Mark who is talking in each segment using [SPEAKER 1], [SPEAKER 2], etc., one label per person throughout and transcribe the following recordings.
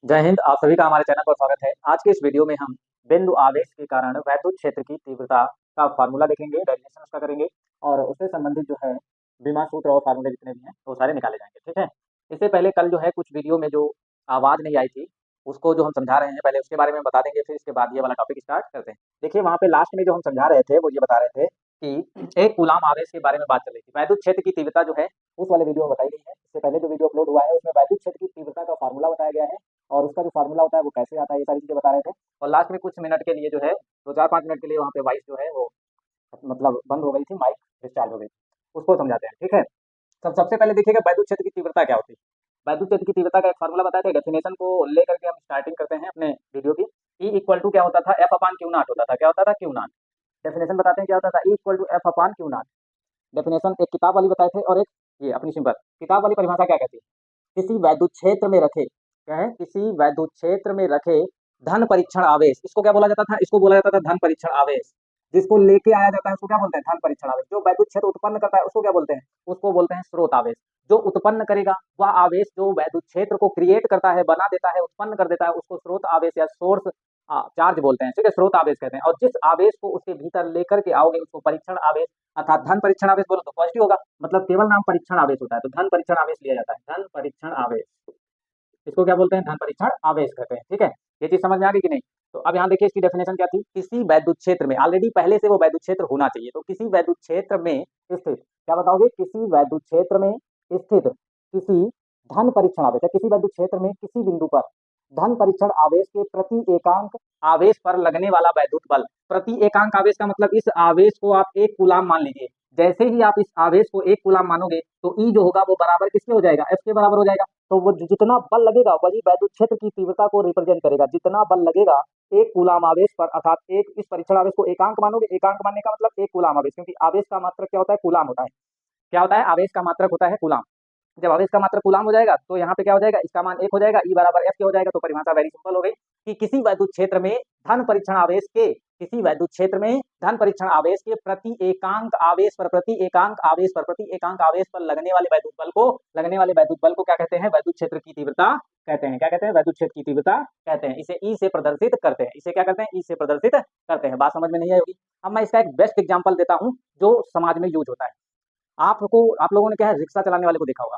[SPEAKER 1] जय हिंद। आप सभी का हमारे चैनल पर स्वागत है। आज के इस वीडियो में हम बिंदु आवेश के कारण वैद्युत क्षेत्र की तीव्रता का फार्मूला देखेंगे, डेरिवेशन उसका करेंगे और उससे संबंधित जो है बीमा सूत्र और फार्मूले जितने भी हैं वो सारे निकाले जाएंगे। ठीक है। इससे पहले कल जो है कुछ वीडियो में जो आवाज़ नहीं आई थी उसको जो हम समझा रहे हैं, पहले उसके बारे में बता देंगे, फिर इसके बाद ये वाला टॉपिक स्टार्ट करते हैं। देखिए वहाँ पे लास्ट में जो हम समझा रहे थे वो ये बता रहे थे कि एक कूलाम आवेश के बारे में बात चल रही थी। वैद्युत क्षेत्र की तीव्रता जो है उस वाले वीडियो में बताई गई है। इससे पहले जो वीडियो अपलोड हुआ है उसमें वैद्युत क्षेत्र की तीव्रता का फार्मूला बताया गया है और उसका जो फार्मूला होता है वो कैसे आता है, ये सारी चीज़ें बता रहे थे। और लास्ट में कुछ मिनट के लिए जो है 2-4-5 मिनट के लिए वहाँ पे वॉइस जो है वो मतलब बंद हो गई थी, माइक डिस्चार्ज हो गई, उसको समझाते हैं। ठीक है। सबसे पहले देखिएगा वैद्युत क्षेत्र की तीव्रता क्या होती है। वैद्युत क्षेत्र की तीव्रता का एक फार्मूला बताया था। डेफिनेशन को लेकर के हम स्टार्टिंग करते हैं अपने वीडियो की। ई इक्वल टू क्या होता था, एफ अपान क्यू नाट होता था। क्या होता था, क्यू नाट। डेफिनेशन बताते हैं क्या होता था, E equal to F upon q naught. Definition एक किताब वाली बताए थे और एक ये अपनी सिंपल किताब वाली परिभाषा क्या कहती है, किसी वैद्युत क्षेत्र में रखे, क्या है, किसी वैद्युत क्षेत्र में रखे धन परीक्षण आवेश, इसको क्या बोला जाता था, इसको बोला जाता था धन परीक्षण आवेश। जिसको लेके आया जाता है उसको क्या बोलते हैं, धन परीक्षण आवेश। जो वैद्युत क्षेत्र उत्पन्न करता है उसको क्या बोलते हैं, उसको बोलते हैं स्रोत आवेश। जो उत्पन्न करेगा वह आवेश जो वैद्युत क्षेत्र को क्रिएट करता है, बना देता है, उत्पन्न कर देता है, उसको स्रोत आवेश या सोर्स चार्ज बोलते हैं। ठीक है, स्रोत आवेश कहते हैं। और जिस आवेश को उसके भीतर लेकर के आओगे उसको परीक्षण आवेश अर्थात धन परीक्षण आवेश बोलो तो पॉजिटिव होगा, मतलब केवल नाम परीक्षण आवेश होता है तो धन परीक्षण आवेश लिया जाता है। धन परीक्षण आवेश, इसको क्या बोलते हैं, धन परीक्षण आवेश कहते हैं। ठीक है, ये चीज समझ में आ गई कि नहीं। तो अब यहाँ देखिए इसकी डेफिनेशन क्या थी, किसी वैद्युत क्षेत्र में, ऑलरेडी पहले से वो वैद्युत क्षेत्र होना चाहिए, तो किसी वैद्युत क्षेत्र में स्थित, क्या बताओगे, किसी वैद्युत क्षेत्र में स्थित किसी धन परीक्षण आवेश है, किसी वैद्युत क्षेत्र में किसी बिंदु पर धन परीक्षण आवेश के प्रति एकांक आवेश पर लगने वाला वैद्युत बल। प्रति एकांक आवेश का मतलब इस आवेश को आप एक कूलाम मान लीजिए। जैसे ही आप इस आवेश को एक कूलाम मानोगे तो ई जो होगा वो बराबर किसके हो जाएगा, एफ के बराबर हो जाएगा। तो वो जितना बल लगेगा वही वैद्युत क्षेत्र की तीव्रता को रिप्रेजेंट करेगा। जितना बल लगेगा एक कूलाम आवेश पर, अर्थात एक इस परीक्षण आवेश को एकांक मानोगे, एकांक मानने का मतलब एक कूलाम आवेश, क्योंकि आवेश का मात्रक क्या होता है, कूलाम होता है। क्या होता है, आवेश का मात्रक होता है कूलाम। जब आवेश का मात्रक कूलाम हो जाएगा तो यहाँ पे क्या हो जाएगा, इसका मान 1 हो जाएगा, ई बराबर एफ के हो जाएगा। तो परिभाषा वेरी सिंपल हो गई कि किसी वैद्युत क्षेत्र में धन परीक्षण आवेश के, किसी वैद्युत क्षेत्र में धन परीक्षण आवेश के प्रति एकांक आवेश पर, प्रति एकांक आवेश पर, प्रति एकांक आवेश पर लगने वाले वैद्युत बल को, लगने वाले वैद्युत बल को क्या कहते हैं, वैद्युत क्षेत्र की तीव्रता कहते हैं। क्या कहते हैं, वैद्युत क्षेत्र की तीव्रता कहते हैं। इसे ई से प्रदर्शित करते हैं। इसे क्या करते हैं, ई से प्रदर्शित करते हैं। बात समझ में नहीं आई होगी। अब मैं इसका एक बेस्ट एग्जाम्पल देता हूँ जो समाज में यूज होता है। आप लोगों ने क्या है, रिक्शा चलाने वाले को देखा होगा,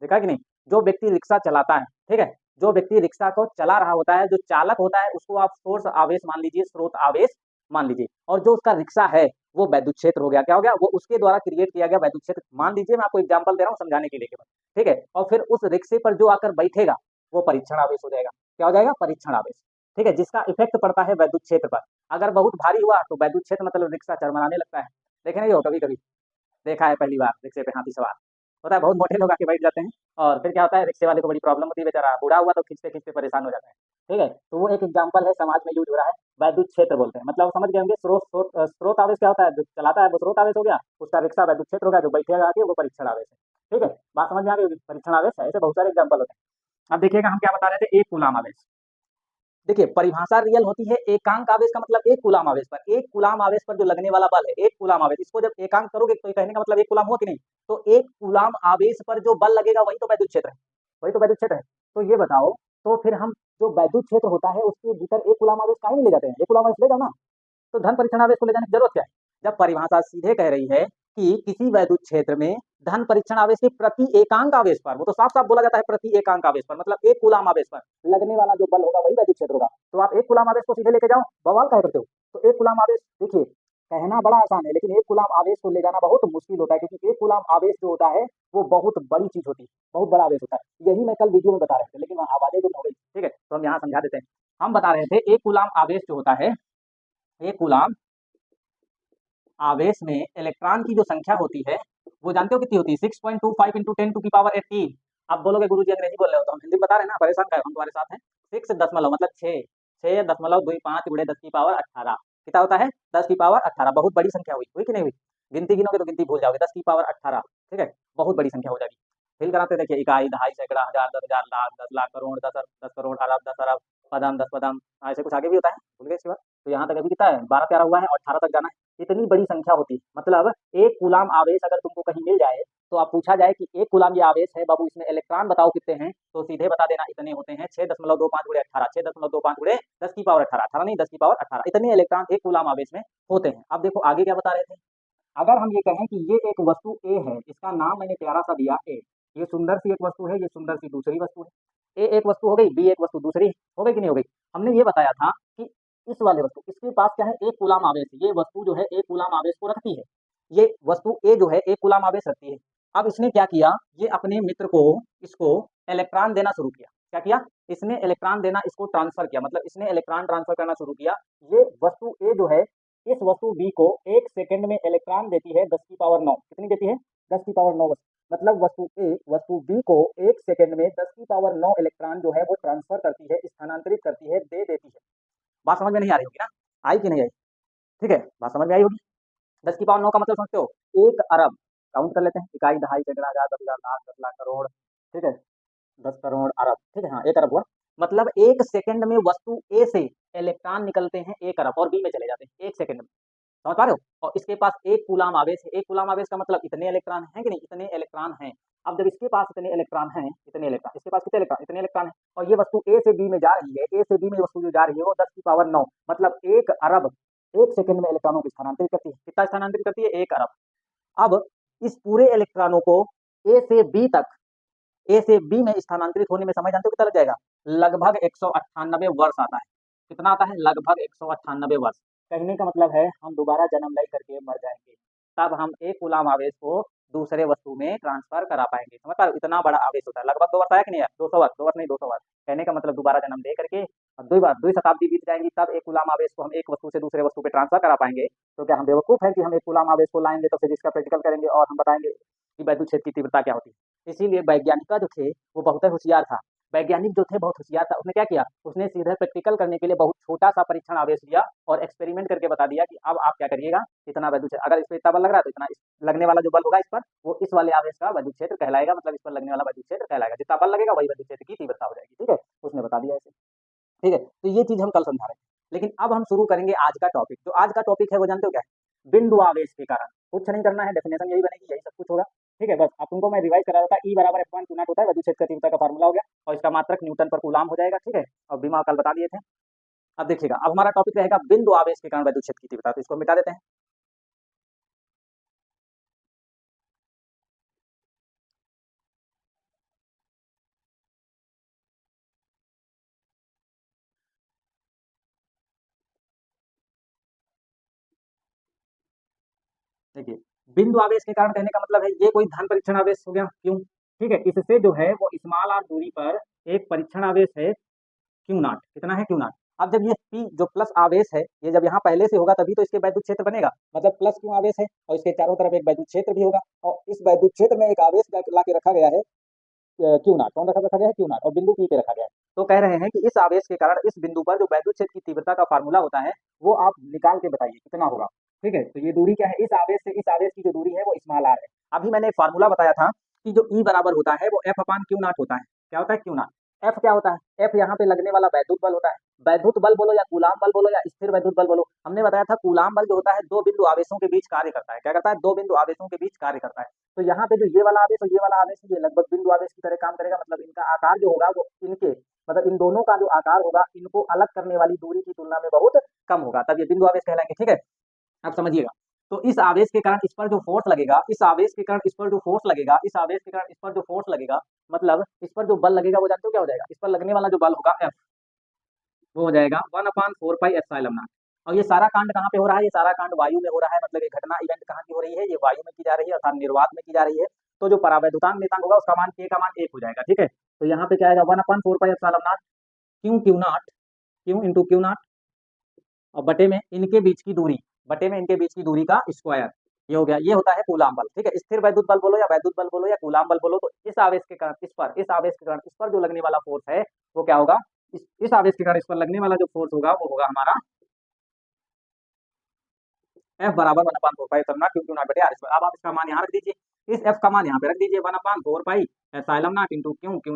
[SPEAKER 1] देखा कि नहीं। जो व्यक्ति रिक्शा चलाता है, ठीक है, जो व्यक्ति रिक्शा को चला रहा होता है, जो चालक होता है, उसको आप सोर्स आवेश मान लीजिए, स्रोत आवेश मान लीजिए। और जो उसका रिक्शा है वो वैद्युत क्षेत्र हो गया। क्या हो गया, वो उसके द्वारा क्रिएट किया गया वैद्युत क्षेत्र मान लीजिए। मैं आपको एग्जांपल दे रहा हूँ समझाने के लिए केवल, ठीक है। और फिर उस रिक्शे पर जो आकर बैठेगा वो परीक्षण आवेश हो जाएगा। क्या हो जाएगा, परीक्षण आवेश। ठीक है, जिसका इफेक्ट पड़ता है वैद्युत क्षेत्र पर। अगर बहुत भारी हुआ तो वैद्युत क्षेत्र मतलब रिक्शा चरमराने लगता है। देखे नहीं हो कभी कभी, देखा है पहली बार रिक्शे पे हाथी सवार होता है, बहुत मोटे लोग आके बैठ जाते हैं और फिर क्या होता है, रिक्शे वाले को बड़ी प्रॉब्लम होती है, बेचारा बूढ़ा हुआ तो खींचते खींचते परेशान हो जाता है। ठीक है, तो वो एक एग्जांपल है, समाज में यूज हो रहा है। वैद्युत क्षेत्र बोलते हैं, मतलब समझ गए होंगे। स्रोत आवेश क्या होता है, जो चलाता है वो स्रोत आवेश हो गया, उसका रिक्शा वैद्युत क्षेत्र हो गया, जो बैठेगा आगे वो परीक्षण आवेश है। ठीक है, बात समझ में आ गई होगी, परीक्षण आवेश है। ऐसे बहुत सारे एग्जाम्पल होते हैं। अब देखिएगा हम क्या बता रहे थे, एक कूलाम आवेश। देखिए परिभाषा रियल होती है। एकांक आवेश का मतलब एक कूलाम आवेश पर, एक कूलाम आवेश पर जो लगने वाला बल है, एक कूलाम आवेश, इसको जब एकांक करोगे तो कहने का मतलब एक कूलाम हुआ कि नहीं। तो एक कूलाम आवेश पर जो बल लगेगा वही तो वैद्युत क्षेत्र है, वही तो वैद्युत क्षेत्र है। तो ये बताओ, तो फिर हम जो वैद्युत क्षेत्र होता है उसके भीतर एक कूलाम आवेश काहे नहीं ले जाते हैं, एक कूलाम आवेश ले जाओ ना। तो धन परीक्षण आवेश को ले जाने की जरूरत क्या है, जब परिभाषा सीधे कह रही है कि किसी वैद्युत क्षेत्र में धन परीक्षण आवेश के प्रति एकांक आवेश पर, वो तो साफ साफ बोला जाता है प्रति एकांक आवेश पर, मतलब एक कूलाम आवेश पर लगने वाला जो बल होगा वही वैद्युत क्षेत्र होगा। तो आप एक कूलाम आवेश को सीधे लेके जाओ, बवाल काहे करते हो। तो एक कूलाम आवेश, देखिए कहना बड़ा आसान है लेकिन एक कूलाम आवेश को ले जाना बहुत मुश्किल होता है, क्योंकि एक कूलाम आवेश जो होता है वो बहुत बड़ी चीज होती है, बहुत बड़ा आवेश होता है। यही मैं कल वीडियो में बता रहे थे लेकिन वहाँ आवाजें गुम हो गई। ठीक है, तो हम यहाँ समझा देते हैं। हम बता रहे थे एक कूलाम आवेश जो होता है, एक कूलाम आवेश में इलेक्ट्रॉन की जो संख्या होती है वो जानते हो कितनी होती है, 6.25 इंटू 10⁻18। आप बोलोगे गुरु जी अंग्रेजी बोल रहे हो, तो हम हिंदी बता रहे हैं ना, परेशान का हम तुम्हारे साथ हैं। 6 मतलब 6.25 गुणे 10⁻18 कितना होता है, 10⁻18। बहुत बड़ी संख्या हुई, हुई कि नहीं हुई। गिनती गिनोगे तो गिनती भूल जाओगे, 10⁻18। ठीक है, बहुत बड़ी संख्या हो जाएगी। फिल कराते देखिए, इकाई, दहाई, सैकड़ा, हजार, 10,000, लाख, 10 लाख, करोड़, 10 करोड़, अरब, 10 अरब, पदम, 10 पदम, ऐसे कुछ आगे भी होता है, भूल गए इसके बाद। तो यहाँ तक अभी कितना है, 12 13 हुआ है और 18 तक जाना है। इतनी बड़ी संख्या होती है, मतलब एक कूलाम आवेश अगर तुमको कहीं मिल जाए तो अब पूछा जाए कि 1 कूलम ये आवेश है बाबू, इसमें इलेक्ट्रॉन बताओ कितने हैं, तो सीधे बता देना इतने होते हैं 6.25 गुणे 18, 6.25 गुणे 10 की पावर 18, 18 नहीं 10 की पावर 18, इतने इलेक्ट्रॉन 1 कूलम आवेश में होते हैं। अब देखो आगे क्या बता रहे थे, अगर हम ये कहें कि ये एक वस्तु ए है, इसका नाम मैंने प्यारा सा दिया ए, ये सुंदर सी एक वस्तु है, ये सुंदर सी दूसरी वस्तु है, ए एक वस्तु हो गई, बी एक वस्तु दूसरी हो गई कि नहीं हो गई। हमने ये बताया था कि इस वाले वस्तु, इसके पास क्या है, 1 कूलम आवेश है, ये वस्तु जो है 1 कूलम आवेश को रखती है, ये वस्तु ए जो है 1 कूलम आवेश रखती है। अब इसने क्या किया, ये अपने मित्र को, इसको इलेक्ट्रॉन देना शुरू किया, क्या किया, इसने इलेक्ट्रॉन देना, इसको ट्रांसफर किया, मतलब इसने इलेक्ट्रॉन ट्रांसफर करना शुरू किया। ये वस्तु ए जो है इस वस्तु बी को 1 सेकंड में इलेक्ट्रॉन देती है 10 की पावर 9, कितनी देती है, 10 की पावर 9, मतलब वस्तु ए वस्तु बी को 1 सेकंड में 10 की पावर 9 इलेक्ट्रॉन जो है वो ट्रांसफर करती है, स्थानांतरित करती है, दे देती है। बात समझ में नहीं आ रही होगी ना, आई कि नहीं आई, ठीक है, बात समझ में आई होगी। 10 की पावर 9 का मतलब समझते हो, 1 अरब, काउंट कर लेते हैं, इकाई, दहाई, सैकड़ा, हजार, 10,000, लाख, 10 लाख, करोड़, ठीक है, 10 करोड़, अरब, ठीक है, हाँ 1 अरब हुआ, मतलब 1 सेकंड में वस्तु ए से इलेक्ट्रॉन निकलते हैं 1 अरब और बी में चले जाते हैं 1 सेकंड में, समझ पा रहे हो। और इसके पास 1 कूलम आवेश है, 1 कूलम आवेश का मतलब इतने इलेक्ट्रॉन हैं कि नहीं, इतने इलेक्ट्रॉन हैं। अब जब इसके पास इतने इलेक्ट्रॉन हैं, इतने इलेक्ट्रॉन, इसके पास कितने इलेक्ट्रॉन, इतने इलेक्ट्रॉन हैं, और ये वस्तु ए से बी में जा रही है, ए से बी में वस्तु जो जा रही है वो 10 की पावर 9, मतलब 1 अरब 1 सेकंड में इलेक्ट्रॉनों को स्थानांतरित करती है, कितना स्थानांतरित करती है, 1 अरब। अब इस पूरे इलेक्ट्रॉनों को ए से बी तक, ए से बी में स्थानांतरित होने में समय जानते हो कितना लग जाएगा, लगभग 198 वर्ष आता है, कितना आता है, लगभग 198 वर्ष। कहने का मतलब है हम दोबारा जन्म ले करके मर जाएंगे, तब हम 1 कूलम आवेश को दूसरे वस्तु में ट्रांसफर करा पाएंगे, समझ पा रहे हो, इतना बड़ा आवेश होता है, लगभग 2 वर्ष आया कि नहीं आया, 200 वर्ष, 2 वर्ष नहीं 200 वर्ष, कहने का मतलब दोबारा जन्म ले करके 2 शताब्दी बीत जाएंगी, तब 1 कूलम आवेश को हम एक वस्तु से दूसरे वस्तु पे ट्रांसफर करा पाएंगे। तो क्या हम बेवकूफ है कि हम 1 कूलम आवेश को लाएंगे तो फिजिक्स का प्रैक्टिकल करेंगे और हम बताएंगे कि वैद्युत क्षेत्र की तीव्रता क्या होती है। इसीलिए वैज्ञानिक जो थे वो बहुत होशियार था, वैज्ञानिक जो थे बहुत होशियार था, उसने क्या किया, उसने सीधे प्रैक्टिकल करने के लिए बहुत छोटा सा परीक्षण आवेश लिया और एक्सपेरिमेंट करके बता दिया कि अब आप क्या करिएगा, इतना वैद्युत क्षेत्र, अगर इस पर इतना बल लग रहा है तो इतना लगने वाला जो बल होगा इस पर, वो इस वाले आवेश का वैद्युत क्षेत्र कहलाएगा, मतलब इस पर लगने वाला वैद्युत क्षेत्र कहलाएगा, जितना बल लगेगा वही वैद्युत क्षेत्र की तीव्रता हो जाएगी, ठीक है, उसने बता दिया ऐसे, ठीक है। तो ये चीज हम कल समझा रहे हैं, लेकिन अब हम शुरू करेंगे आज का टॉपिक। जो आज का टॉपिक है वो जानते हो क्या है, बिंदु आवेश के कारण। कुछ नहीं करना है, डेफिनेशन यही बनेगी, यही सब कुछ होगा, ठीक है। बस अब तुमको मैं रिवाइज करा रहा था, ई बराबर F1 Q0 होता है, वैद्युत क्षेत्र का तीव्रता का फार्मूला हो गया, और इसका मात्रक न्यूटन पर कूलम हो जाएगा, ठीक है, और बीमा कल बता दिए थे। अब देखिएगा, अब हमारा टॉपिक रहेगा बिंदु आवेश के कारण वैद्युत क्षेत्र की तीव्रता, तो इसको मिटा देते हैं। देखिए, बिंदु आवेश के कारण कहने का मतलब है ये कोई धन परीक्षण आवेश हो गया, क्यों, ठीक है, इससे जो है वो स्मॉल आर दूरी पर एक परीक्षण आवेश है Q0, कितना है Q0। अब जब ये P जो प्लस आवेश है, ये जब यहाँ पहले से होगा तभी तो इसके वैद्युत क्षेत्र बनेगा, मतलब प्लस Q आवेश है और इसके चारों तरफ एक वैद्युत क्षेत्र भी होगा, और इस वैद्युत क्षेत्र में एक आवेश ला के रखा गया है Q0, कौन रखा गया है, Q0, और बिंदु P पे रखा गया है। तो कह रहे हैं कि इस आवेश के कारण इस बिंदु पर जो वैद्युत क्षेत्र की तीव्रता का फार्मूला होता है वो आप निकाल के बताइए कितना होगा, ठीक है। तो ये दूरी क्या है, इस आवेश से इस आवेश की जो दूरी है वो स्मॉल आर है। अभी मैंने फार्मूला बताया था कि जो E बराबर होता है वो F/Q0 होता है, क्या होता है Q0, F क्या होता है, F यहाँ पे लगने वाला वैद्युत बल होता है, वैद्युत बल बोलो या कूलाम बल बोलो या स्थिर वैद्युत बल बोलो। हमने बताया था कूलाम बल जो होता है दो बिंदु आवेशों के बीच कार्य करता है, क्या करता है, दो बिंदु आवेशों के बीच कार्य करता है। तो यहाँ पे जो ये वाला आवेश और ये वाला आवेश ये लगभग बिंदु आवेश की तरह काम करेगा, मतलब इनका आकार जो होगा वो इनके, मतलब इन दोनों का जो आकार होगा इनको अलग करने वाली दूरी की तुलना में बहुत कम होगा, तब ये बिंदु आवेश कहलाएंगे, ठीक है। आप समझिएगा, तो इस आवेश के कारण इस पर जो फोर्स लगेगा, इस आवेश के कारण इस पर जो फोर्स लगेगा, इस आवेश के कारण इस पर जो फोर्स लगेगा, मतलब इस पर जो बल लगेगा वो जानते हो क्या हो जाएगा, इस पर लगने वाला जो बल होगा F, वो हो जाएगा 1/4 पाई एप्सिलॉन नॉट। और ये सारा कांड कहाँ पे हो रहा है, ये सारा कांड वायु में हो रहा है, मतलब ये घटना इवेंट कहाँ की हो रही है, ये वायु में की जा रही है, अर्थात निर्वात में की जा रही है। तो जो परावैद्युतांक नियतांक होगा उसका मान K का मान 1 हो जाएगा, ठीक है। तो यहाँ पे क्या आएगा 1/4 pi epsilon not Q into Q0 और बटे में इनके बीच की दूरी, बटे में इनके बीच की दूरी का स्क्वायर, ये हो गया, ये होता है कूलाम बल, ठीक है। स्थिर वैद्युत बल बोलो या वैद्युत बल बोलो या कूलाम बल बोलो, तो इस आवेश के कारण इस आवेश के कारण इस पर जो लगने वाला फोर्स है वो क्या होगा, इस आवेश के कारण इस पर लगने वाला जो फोर्स होगा वो होगा हमारा F बराबर 1/4 pi epsilon not Q not बटे R स्क्वायर। अब आप इसका मान यहाँ रख दीजिए, इस F का मान यहाँ पे रख दीजिए 1/4 pi epsilon naught into Q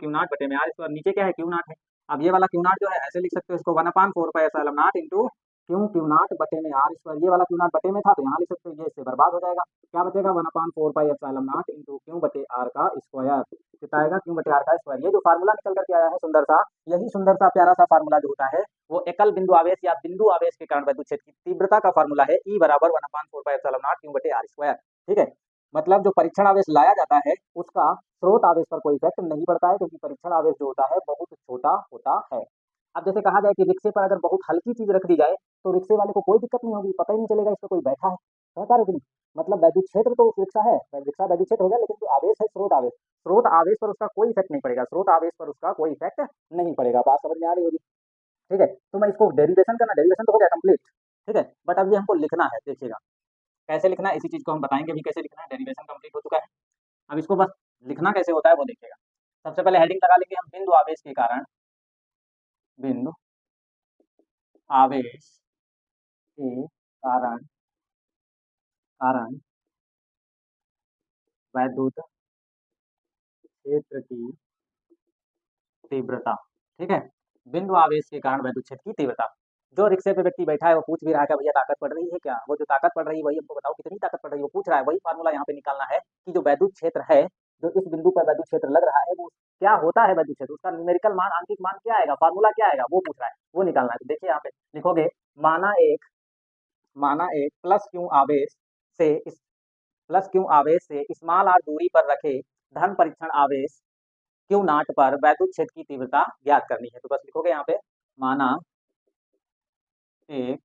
[SPEAKER 1] not बटे में R स्क्वायर, नीचे क्या है Q नॉट है। अब ये वाला Q नॉट जो है ऐसे लिख सकते हो इसको 1/4 pi epsilon naught into Q not बटे में आर स्क्वायर, ये वाला क्यू नॉट बटे में था तो यहाँ लिख सकते हो, ये इससे बर्बाद हो जाएगा। क्या बचेगा 1/4 पाई इंटू क्यू बटे आर का स्क्वायर, कितना आएगा क्यू बटे आर का स्क्वायर। ये जो फार्मूला निकल करके आया है सुंदर सा, यही सुंदर सा प्यारा सा फार्मूला जो होता है वो एकल बिंदु आवेश या बिंदु आवेश के कारण वैद्युत क्षेत्र की तीव्रता का फार्मूला है, ई बराबर 1/4 पाई क्यू बटे आर स्क्वायर। ठीक है, मतलब जो परीक्षण आवेश लाया जाता है उसका स्रोत आवेश पर कोई इफेक्ट नहीं पड़ता है, क्योंकि परीक्षण आवेश जो होता है बहुत छोटा होता है। अब जैसे कहा जाए कि रिक्शे पर अगर बहुत हल्की चीज रख दी जाए तो रिक्शे वाले को कोई दिक्कत नहीं होगी, पता ही नहीं चलेगा इस पर कोई बैठा है, समझ रहे हो? मतलब वैद्युत क्षेत्र तो रिक्शा है, रिक्शा वैद्युत क्षेत्र हो गया, लेकिन जो आवेश है स्रोत आवेश पर उसका कोई इफेक्ट नहीं पड़ेगा, स्रोत आवेश पर उसका कोई इफेक्ट नहीं पड़ेगा। बात समझ में आ रही होगी? ठीक है, तो मैं इसको डेरिवेशन करना, डेरिवेशन तो हो गया कंप्लीट। ठीक है, बट अब ये हमको लिखना है, देखिएगा कैसे लिखना है, इसी चीज को हम बताएंगे अभी कैसे लिखना है। डेरिवेशन कंप्लीट हो चुका है, अब इसको बस लिखना कैसे होता है वो देखिएगा। सबसे पहले हेडिंग लगा लेंगे हम, बिंदु आवेश के कारण, बिंदु आवेश के कारण कारण वैद्युत क्षेत्र की तीव्रता। ठीक है, बिंदु आवेश के कारण वैद्युत क्षेत्र की तीव्रता। जो रिक्शे पे व्यक्ति बैठा है वो पूछ भी रहा है कि भैया ताकत पड़ रही है क्या, वो जो ताकत पड़ रही है वही हमको बताओ कितनी ताकत पड़ रही है, वो पूछ रहा है। वही फार्मूला यहाँ पे निकालना है कि जो वैद्युत क्षेत्र है, जो इस बिंदु पर वैद्युत क्षेत्र लग रहा है वो क्या होता है वैद्युत क्षेत्र, उसका न्यूमेरिकल मान, आंतरिक मान क्या आएगा, फार्मूला क्या आएगा, वो पूछ रहा है, वो निकालना है। तो देखिए यहाँ पे लिखोगे, माना एक प्लस क्यू आवेश से स्मॉल आर दूरी पर रखे धन परीक्षण आवेश क्यू नाट पर वैद्युत क्षेत्र की तीव्रता ज्ञात करनी है। तो बस लिखोगे यहाँ पे, माना एक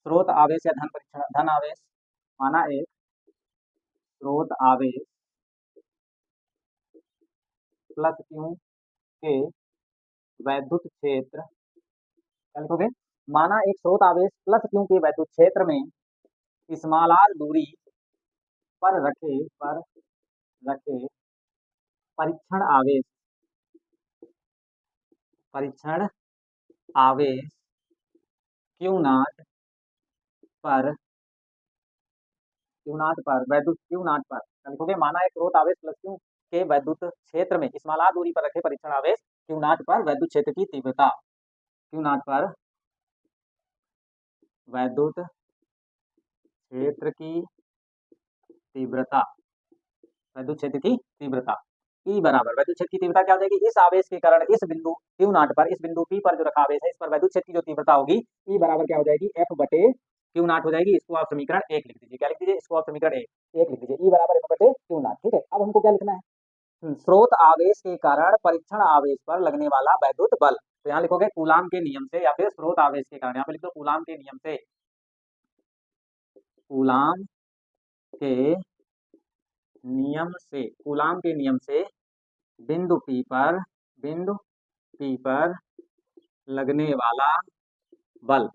[SPEAKER 1] स्रोत आवेश या धन आवेश, माना एक स्रोत आवेश प्लस क्यू के वैद्युत क्षेत्र, क्या लिखोगे, माना एक स्रोत आवेश प्लस क्यू के वैद्युत क्षेत्र में स्मॉल आर दूरी पर रखे परीक्षण आवेश क्यू नाट पर वैद्युत क्यू नाट पर, क्या लिखोगे, माना एक स्रोत आवेश प्लस क्यू के वैद्युत क्षेत्र में स्मॉल आर दूरी पर रखे परीक्षण आवेश क्यू नाट पर वैद्युत क्षेत्र की तीव्रता, क्यू नाट पर वैद्युत क्षेत्र की तीव्रता, वैद्युत क्षेत्र की तीव्रता ई बराबर, वैद्युत क्षेत्र की तीव्रता क्या हो जाएगी, इस आवेश के कारण इस बिंदु क्यू नाट पर, इस बिंदु पी पर जो रखा आवेश है इस पर वैद्युत क्षेत्र की जो तीव्रता होगी ई बराबर क्या हो जाएगी, एफ बटे क्यू नाट हो जाएगी। इसको आप समीकरण 1 लिख दीजिए, क्या लिख दीजिए, इसको आप समीकरण 1 लिख दीजिए, ई बराबर एफ बटे क्यू नाट। ठीक है, अब हमको क्या लिखना है, स्रोत आवेश के कारण परीक्षण आवेश पर लगने वाला वैद्युत बल। तो यहाँ लिखोगे कूलाम के नियम से, या फिर स्रोत आवेश के कारण, यहाँ पे लिख दो कूलाम के नियम से, कूलाम के कूलाम के नियम से बिंदु पी पर लगने वाला बल,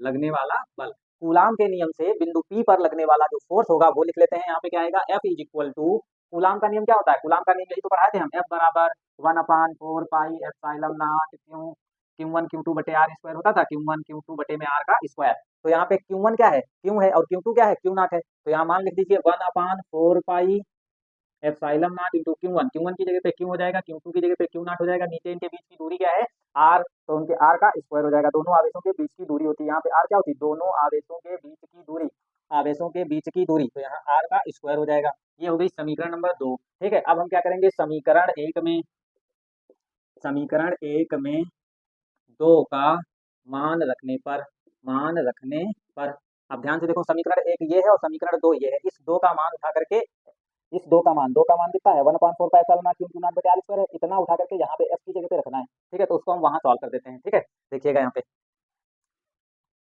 [SPEAKER 1] कूलाम के नियम से बिंदु पी पर लगने वाला जो फोर्स होगा वो लिख लेते हैं। यहाँ पे क्या आएगा, F is equal to, Coulomb का नियम क्या होता है, कूलाम का नियम यही तो पढ़ाए थे हम, F बराबर 1/4 pi epsilon not Q1 Q2 बटे आर स्क्वायर होता था, Q1 Q2 बटे में आर का स्क्वायर। तो यहाँ पे Q1 क्या है, Q है, और Q2 क्या है, Q नॉट है। तो यहाँ मान लिख दीजिए 1/4 pi epsilon naught into Q1 की जगह पे Q हो जाएगा, Q2 की जगह पे Q नॉट हो जाएगा, नीचे इनके बीच की दूरी क्या है, R, तो उनके R का स्क्वायर हो जाएगा। दोनों आवेशों के बीच की दूरी होती है, यहाँ पे R क्या होती है, दोनों आवेशों के बीच की दूरी, तो यहाँ R का स्क्वायर हो जाएगा। ये हो गई समीकरण नंबर 2। ठीक है, अब हम क्या करेंगे, समीकरण एक में 2 का मान रखने पर, अब ध्यान से देखो, समीकरण 1 ये है और समीकरण 2 ये है, इस 2 का मान उठा करके, इस 2 का मान कितना है, 1/4 pi epsilon not Q not बटे आर स्क्वायर है, इतना उठा करके यहाँ पे F की जगह पे रखना है। ठीक है, तो उसको हम वहां सॉल्व कर देते हैं। ठीक है, देखिएगा यहाँ पे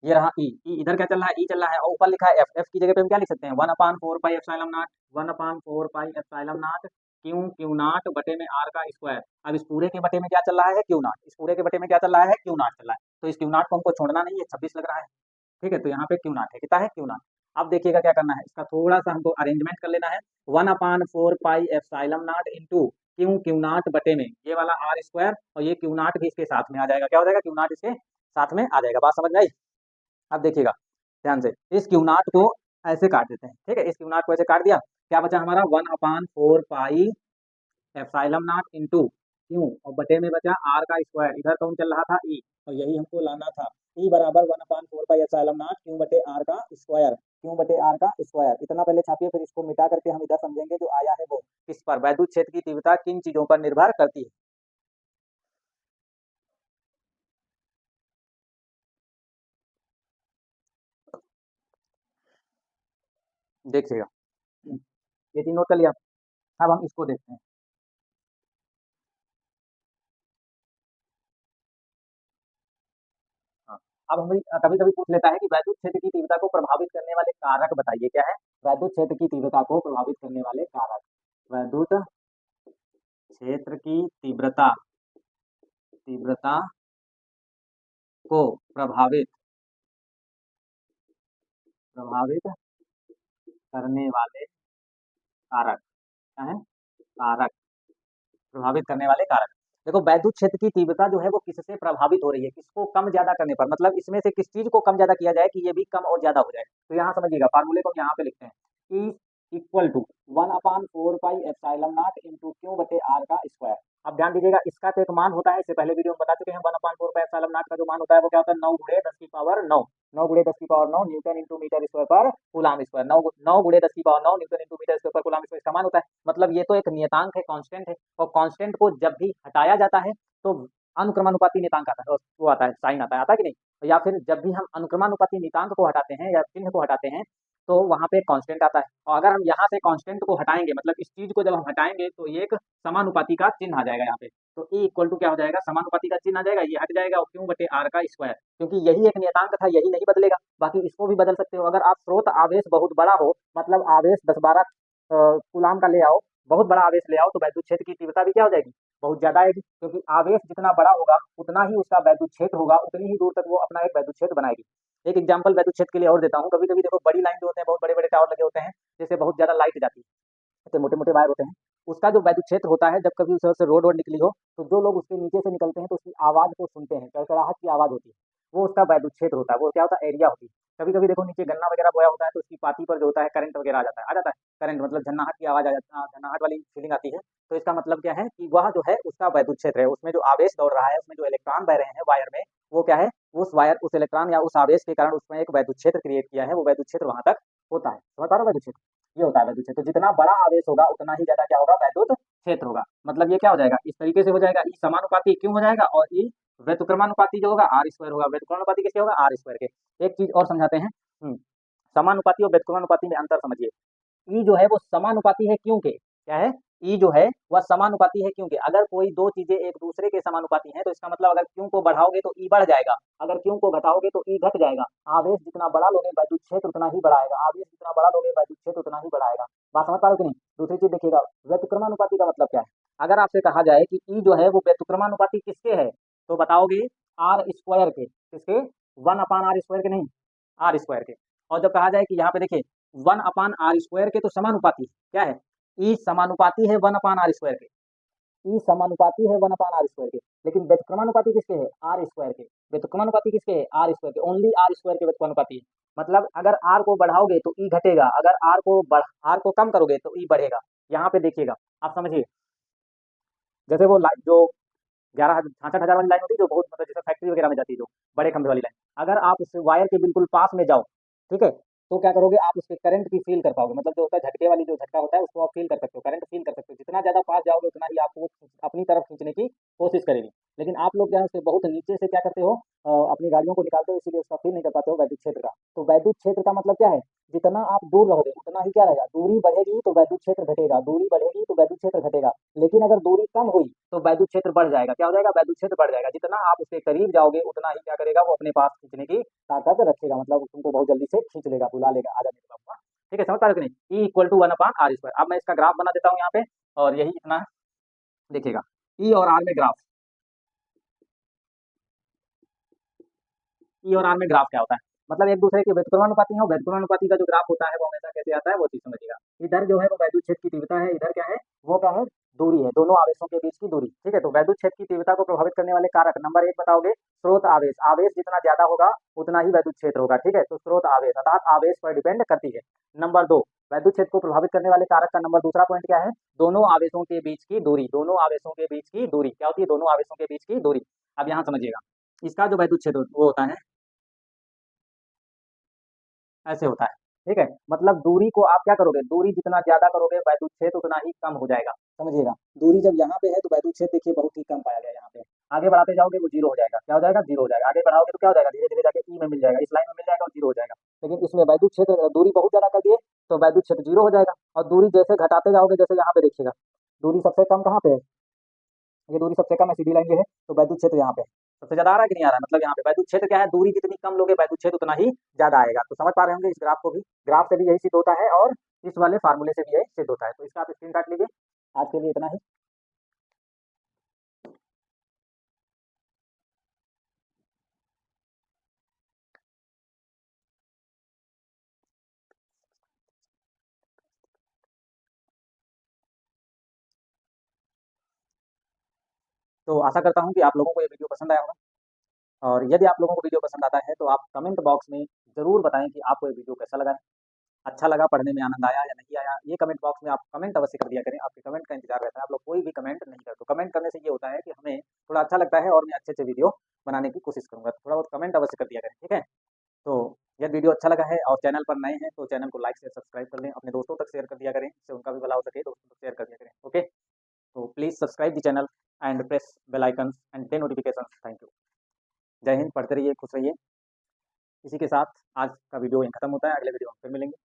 [SPEAKER 1] ये रहा ई, इधर क्या चल रहा है, ई चल रहा है, और ऊपर लिखा है एफ, एफ की जगह पे हम क्या लिख सकते हैं, 1/4 pi epsilon not Q not बटे में आर का स्क्वायर। अब इस पूरे के बटे में क्या चल रहा है, क्यू नॉट, इस पूरे के बटे में क्या चल रहा है, क्यू नॉट चल रहा है, तो इस क्यू नॉट को हमको छोड़ना नहीं है, 26 लग रहा है। ठीक है, तो यहाँ पे क्यू नॉट है, कितना है, क्यू नॉट। अब देखिएगा क्या करना है, इसका थोड़ा सा हमको अरेंजमेंट कर लेना है, 1/4 pi epsilon naught into Q not बटे में ये वाला आर स्क्वायर, और ये क्यू नॉट भी इसके साथ में आ जाएगा, क्या हो जाएगा, क्यू नॉट इसके साथ में आ जाएगा। बात समझ में आई? अब देखिएगा ध्यान से, इस क्यू नॉट को ऐसे काट देते हैं। ठीक है, इस क्यू नॉट को ऐसे काट दिया, क्या बचा हमारा, 1/4 pi epsilon naught into Q, और बटे में बचा आर का स्क्वायर, इधर कौन चल रहा था, ई, और यही हमको लाना था। ई बराबर 1/4 पाई एप्सिलॉन नॉट क्यू बटे आर का स्क्वायर, क्यू बटे आर का स्क्वायर। इतना पहले छापिए, फिर इसको मिटा करके हम इधर समझेंगे जो आया है वो किस पर, वैद्युत क्षेत्र की तीव्रता किन चीजों पर निर्भर करती है। देखिएगा, ये तीन नोट कर लिया। अब हम इसको देखते हैं। हाँ, अब हम कभी कभी पूछ लेता है कि वैद्युत क्षेत्र की तीव्रता को प्रभावित करने वाले कारक बताइए। क्या है? वैद्युत क्षेत्र की तीव्रता को प्रभावित करने वाले कारक। वैद्युत क्षेत्र की तीव्रता तीव्रता को प्रभावित प्रभावित करने वाले कारक। क्या है? कारक, प्रभावित करने वाले कारक। देखो, वैद्युत क्षेत्र की तीव्रता जो है वो किससे प्रभावित हो रही है, किसको कम ज्यादा करने पर, मतलब इसमें से किस चीज को कम ज्यादा किया जाए कि ये भी कम और ज्यादा हो जाए। तो यहाँ समझिएगा, फार्मूले को हम यहाँ पे लिखते हैं, E equal to 1/4 pi epsilon naught into q बटे आर का स्क्वायर। अब ध्यान दीजिएगा, इसका तो एक मान होता है, इससे पहले वीडियो में बता चुके हैं। 1/4 पाई एप्सिलॉन नॉट का जो मान होता है वो क्या होता है, 9 × 10⁻⁹ 9 × 10⁻⁹ न्यूटन इंटू मीटर स्क्वायर पर coulomb square. 9 × 10⁻⁹ newton into metre square पर कूलाम स्क्वायर इसका मान होता है। मतलब ये तो एक नियतांक है, कांस्टेंट है, और कांस्टेंट को जब भी हटाया जाता है तो अनुक्रमानुपाती नियतांक आता है, वो आता है, साइन आता है कि नहीं। या फिर जब भी हम अनुक्रमानुपाती नियतांक को हटाते हैं या चिन्ह को हटाते हैं तो वहां पे कांस्टेंट आता है। और अगर हम यहाँ से कांस्टेंट को हटाएंगे, मतलब इस चीज को जब हम हटाएंगे तो ये एक समानुपाती का चिन्ह आ जाएगा यहाँ पे। तो ई इक्वल टू क्या हो जाएगा, समानुपाती का चिन्ह आ जाएगा, ये हट जाएगा, और क्यू बटे आर का स्क्वायर, क्योंकि यही एक नियतांक था, यही नहीं बदलेगा। बाकी इसको भी बदल सकते हो। अगर आप स्रोत आवेश बहुत बड़ा हो, मतलब आवेश 10-12 कूलाम का ले आओ, बहुत बड़ा आवेश ले आओ, तो वैद्युत क्षेत्र की तीव्रता भी क्या हो जाएगी, बहुत ज्यादा आएगी। क्योंकि आवेश जितना बड़ा होगा उतना ही उसका वैद्युत क्षेत्र होगा, उतनी ही दूर तक वो अपना एक वैद्युत क्षेत्र बनाएगी। एक एग्जांपल वैद्युत क्षेत्र के लिए और देता हूँ। कभी कभी देखो, बड़ी लाइन जो होते हैं, बहुत बड़े बड़े टावर लगे होते हैं, जैसे बहुत ज्यादा लाइट जाती है, इतने मोटे मोटे वायर होते हैं, उसका जो वैद्युत क्षेत्र होता है, जब कभी उस तरफ से रोड वोड निकली हो तो जो लोग उसके नीचे से निकलते हैं तो उसकी आवाज को सुनते हैं, कड़कड़ाहट की आवाज होती है, वो उसका वैद्युत क्षेत्र होता है। वो क्या होता है, एरिया होती है। कभी कभी देखो, नीचे गन्ना वगैरह बोया होता है तो उसकी पाती पर जो होता है करंट वगैरह आ जाता है, करंट मतलब झन्नाहट की आवाज आ जाती है, झन्नाहट वाली फीलिंग आती है। तो इसका मतलब क्या है कि वह जो है उसका वैद्युत क्षेत्र है, उसमें जो आवेश दौड़ रहा है, उसमें जो इलेक्ट्रॉन बह रहे हैं वायर में, वो क्या है, उस वायर, उस इलेक्ट्रॉन या उस आवेश के कारण उसमें एक वैद्युत क्षेत्र क्रिएट किया है, वो वैद्युत क्षेत्र वहां तक होता है। समझ पा रहे हो, वैद्युत क्षेत्र ये होता है वैद्युत क्षेत्र। तो जितना बड़ा आवेश होगा उतना ही ज्यादा क्या होगा, वैद्युत क्षेत्र होगा। मतलब ये क्या हो जाएगा, इस तरीके से हो जाएगा, ई समानुपाती क्यों हो जाएगा, और ई व्युत्क्रमानुपाती जो होगा आर स्क्वायर होगा। व्युत्क्रमानुपाती किसके होगा, आर स्क्वायर के। एक चीज और समझाते हैं, समानुपाती और व्युत्क्रमानुपाती में अंतर समझिए। ई जो है वो समानुपाती है क्योंकि, क्या है, ई जो है वह समानुपाती है क्योंकि अगर कोई दो चीजें एक दूसरे के समानुपाती हैं तो इसका मतलब अगर क्यू को बढ़ाओगे तो ई बढ़ जाएगा, अगर क्यू को घटाओगे तो ई घट जाएगा। आवेश जितना बड़ा लोगे वैद्युत क्षेत्र उतना ही बढ़ाएगा, आवेश जितना बड़ा लोगे वैद्युत क्षेत्र उतना ही बढ़ाएगा। बात समझ पा रहे हो कि नहीं। दूसरी चीज देखिएगा, व्युत्क्रमानुपाती का मतलब क्या है। अगर आपसे कहा जाए कि ई जो है वो व्युत्क्रमानुपाती किसके है, तो बताओगे आर स्क्वायर के। किसके, 1/r² के, नहीं, आर स्क्वायर के। और जब कहा जाए कि यहाँ पे देखिए 1/r² के तो समानुपाती क्या है, ई समानुपाती है 1/r² के, ई समानुपाती है 1/r² के। लेकिन व्युत्क्रमानुपाती किसके है, आर स्क्वायर के। व्युत्क्रमानुपाती किसके है, आर स्क्वायर के, ओनली आर स्क्वायर के व्युत्क्रमानुपाती है। मतलब अगर आर को बढ़ाओगे तो ई घटेगा, अगर आर को कम करोगे तो ई बढ़ेगा। यहाँ पे देखिएगा, आप समझिए, जैसे वो लाइट जो 11 66 हजार वाली लाइन होती है, जो बहुत मतलब जैसे फैक्ट्री वगैरह में जाती है, जो बड़े खंभे वाली लाइन, अगर आप उस वायर के बिल्कुल पास में जाओ, ठीक है, तो क्या करोगे, आप उसके करंट की फील कर पाओगे। मतलब जो होता है झटके वाली, जो झटका होता है उसको आप फील कर सकते हो, करंट फील कर सकते हो। जितना ज्यादा पास जाओगे उतना ही आपको अपनी तरफ खींचने की कोशिश करेगी। लेकिन आप लोग क्या है, उससे बहुत नीचे से क्या करते हो, अपनी गाड़ियों को निकालते हो, इसीलिए उसका फील नहीं कर पाते हो वैद्युत क्षेत्र का। तो वैद्युत क्षेत्र का मतलब क्या है, जितना आप दूर रहोगे उतना ही क्या रहेगा, दूरी बढ़ेगी तो वैद्युत क्षेत्र घटेगा, दूरी बढ़ेगी तो वैद्युत क्षेत्र घटेगा। लेकिन अगर दूरी कम हुई तो वैद्युत क्षेत्र बढ़ जाएगा। क्या हो जाएगा, वैद्युत क्षेत्र बढ़ जाएगा। जितना आप उसके करीब जाओगे उतना ही क्या करेगा, वो अपने पास खींचने की ताकत रखेगा, मतलब तुमको बहुत जल्दी से खींच लेगा, बुला लेगा, आजा मेरे पास। ठीक है, समझ पा रहे हो कि नहीं। E equal to 1/r²। अब मैं इसका ग्राफ बना देता हूँ यहाँ पे, और यही इतना देखिएगा, ई और आर में ग्राफ, ई और आर में ग्राफ क्या होता है, मतलब एक दूसरे के व्युत्क्रमानुपाती है, और व्युत्क्रमानुपाती का जो ग्राफ होता है वो हमेशा कैसे आता है, वो चीज समझिएगा। इधर जो है वो वैद्युत क्षेत्र की तीव्रता है, इधर क्या है, वो क्या है, दूरी है, दोनों आवेशों के बीच की दूरी। ठीक है, तो वैद्युत क्षेत्र की तीव्रता को प्रभावित करने वाले कारक नंबर 1 बताओगे, स्रोत आवेश। आवेश जितना ज्यादा होगा उतना ही वैद्युत क्षेत्र होगा। ठीक है, तो स्रोत आवेश अर्थात आवेश पर डिपेंड करती है। नंबर 2, वैद्युत क्षेत्र को प्रभावित करने वाले कारक का नंबर दूसरा पॉइंट क्या है, दोनों आवेशों के बीच की दूरी। दोनों आवेशों के बीच की दूरी क्या होती है, दोनों आवेशों के बीच की दूरी। अब यहाँ समझिएगा, इसका जो वैद्युत क्षेत्र वो होता है ऐसे होता है, ठीक है? मतलब दूरी को आप क्या करोगे, दूरी जितना ज़्यादा करोगे वैद्युत क्षेत्र उतना ही कम हो जाएगा, समझिएगा। दूरी जब यहाँ पे है तो वैद्युत क्षेत्र देखिए बहुत ही कम पाया गया यहाँ पे। आगे बढ़ाते जाओगे वो 0 हो जाएगा, क्या हो जाएगा? 0 हो जाएगा। आगे बढ़ाओगे तो क्या हो जाएगा? धीरे-धीरे जाके ई में मिल जाएगा, इस लाइन में मिल जाएगा और 0 हो जाएगा। लेकिन इसमें वैद्युत क्षेत्र दूरी बहुत ज़्यादा कर दिए तो वैद्युत क्षेत्र 0 हो जाएगा और दूरी जैसे घटाते जाओगे, जैसे यहाँ पे देखिएगा, दूरी सबसे कम कहाँ पे है? ये दूरी सबसे कम है, सीधी लाइन ये है, तो वैद्युत क्षेत्र यहाँ पे है। सबसे ज़्यादा आ रहा है कि नहीं आ रहा है? मतलब यहाँ पे वैद्युत क्षेत्र क्या है, दूरी जितनी कम लोगे वैद्युत क्षेत्र उतना ही ज़्यादा आएगा। तो समझ पा रहे होंगे इस ग्राफ को भी, ग्राफ से भी यही सिद्ध होता है और इस वाले फार्मूले से भी यही सिद्ध होता है। तो इसका आप स्क्रीनशॉट लीजिए। आज के लिए इतना ही। तो आशा करता हूँ कि आप लोगों को ये वीडियो पसंद आया होगा और यदि आप लोगों को वीडियो पसंद आता है तो आप कमेंट बॉक्स में ज़रूर बताएँ कि आपको ये वीडियो कैसा लगा है? अच्छा लगा, पढ़ने में आनंद आया या नहीं आया? ये कमेंट बॉक्स में आप कमेंट अवश्य कर दिया करें। आपके कमेंट का इंतज़ार रहता है। आप लोग कोई भी कमेंट नहीं करते। तो कमेंट करने से ये होता है कि हमें थोड़ा अच्छा लगता है और मैं अच्छे-अच्छे वीडियो बनाने की कोशिश करूँगा। तो थोड़ा बहुत कमेंट अवश्य कर दिया करें, ठीक है? तो यदि वीडियो अच्छा लगा है और चैनल पर नए हैं तो चैनल को लाइक, शेयर, सब्सक्राइब कर लें। अपने दोस्तों तक शेयर कर दिया करें, जिससे उनका भी भला हो सके, दोस्तों तक शेयर कर दिया करें। ओके? तो please subscribe the channel and press bell icon and they notifications. Thank you. जय हिंद, पढ़ते रहिए, खुश रहिए। इसी के साथ आज का वीडियो यहीं खत्म होता है। अगले वीडियो में फिर मिलेंगे।